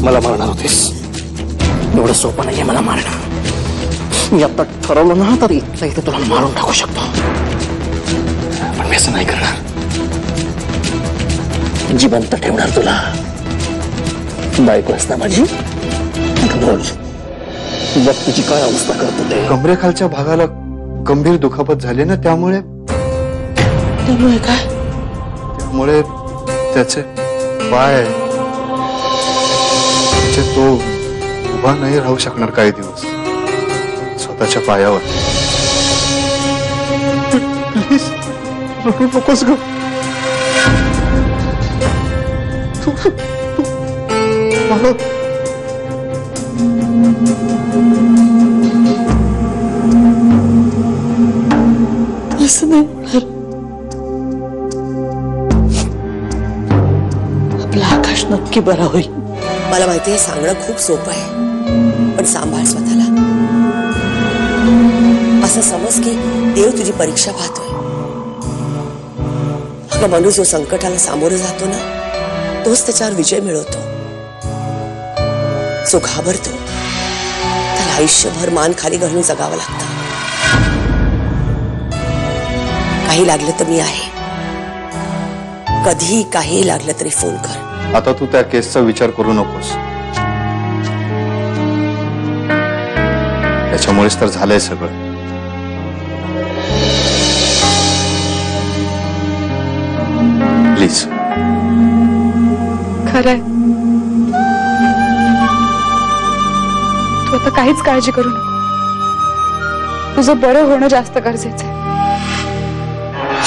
मला मारणार होतेस, एवढं सोपं नाहीये मला मारणं. मी आता ठरवलं ना तर इथल्या इथे तुला मारून टाकू शकतो, पण मी असं नाही करणार. जिवंत ठेवणार तुला. बायको असता माझी. बोल, बघ तुझी काय अवस्था करतो ते. कमरेखालच्या भागाला गंभीर दुखापत झाली ना, त्यामुळे काय? त्यामुळे त्याचे पाय, तो उभा नाही राहू शकणार काही दिवस स्वतःच्या पायावर. प्लीज रडू नकोस ग. मला असं नाही होणार. आपला आकाश नक्की बरा होईल. मला माहिती आहे सांगणं खूप सोपं आहे, पण सांभाळ स्वतःला. असं समज की देव तुझी परीक्षा पाहतोय. अगं माणूस जो संकटाला सामोरं जातो ना, तोच त्याच्यावर विजय मिळवतो. जो घाबरतो त्याला आयुष्यभर मान खाली घालून जगावं लागतं. काही लागलं तर मी आहे. कधीही काही लागलं तरी फोन कर. आता तू त्या केसचा विचार करू नकोस. त्याच्यामुळेच तर झालंय सगळं. प्लीज. खरंय, तू आता काहीच काळजी करू नको. तुझं बरं होणं जास्त गरजेचं आहे.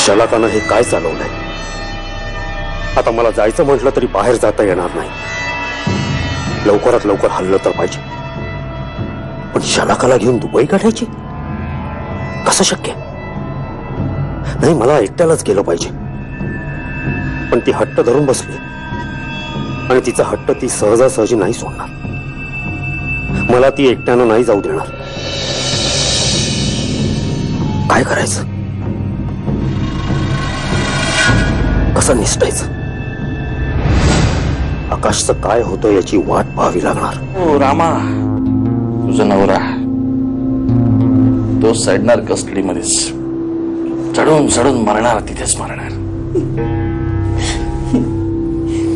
शलाकानं हे काय चालवलंय? आता मला जायचं म्हटलं तरी बाहेर जाता येणार नाही. लवकरात लवकर हल्लं तर पाहिजे, पण शलाकाला घेऊन दुबई काढायची कसं शक्य? नाही, मला एकट्यालाच गेलं पाहिजे. पण ती हट्ट धरून बसली आणि तिचा हट्ट ती सहजासहजी नाही सोडणार. मला ती एकट्यानं नाही जाऊ देणार. काय करायचं? कसं निसटायचं? आकाशचं काय होतं याची वाट पाहावी लागणार. ओ रामा, तुझा नवरा तो सडणार कस्टडीमध्येच. चढून चढून मरणार, तिथेच मरणार.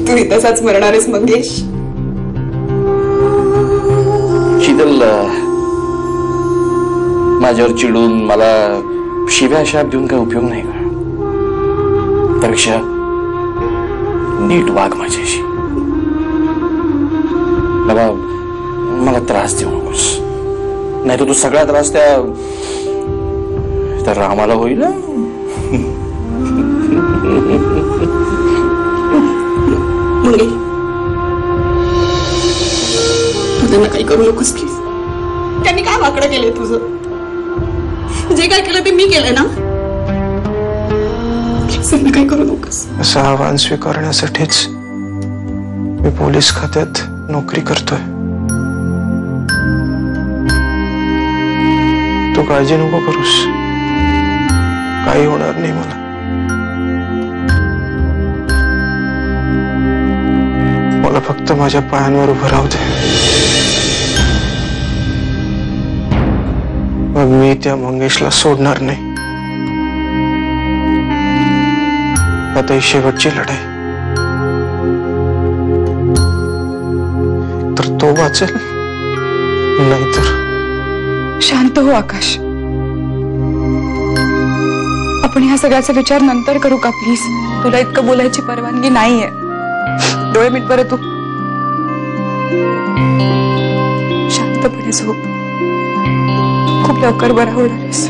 तू तसाच मरणार आहेस मंगेश. शीतल माझ्यावर चिडून मला शिव्या शाप देऊन काय उपयोग नाही का? त्यापेक्षा नीट वाग माझ्याशी. बाबा, मला त्रास देऊ नकोस, नाही तर तू सगळा त्रास त्या रामाला होईल. तू त्यांना काही करू नकोस प्लीज. त्यांनी काय वाकडं केलंय तुझं? जे काय केलं ते मी केलंय ना. प्लीज काही करू नकोस. असं आव्हान स्वीकारण्यासाठीच मी पोलीस खात्यात नोकरी करतोय. तू काळजी नको करूस, काही होणार नाही मला. मला फक्त माझ्या पायांवर उभं राहू दे. मग मी त्या मंगेशला सोडणार नाही. आता ही शेवटची लढाई. तर तो वाचेल, नाहीतर. शांत हो आकाश. आपण ह्या सगळ्याचा विचार नंतर करू का प्लीज? तुला इतकं बोलायची परवानगी नाहीये. डोळे मिट बरं तू. शांतपणे झोप. खूप लवकर बरा होणार आहेस.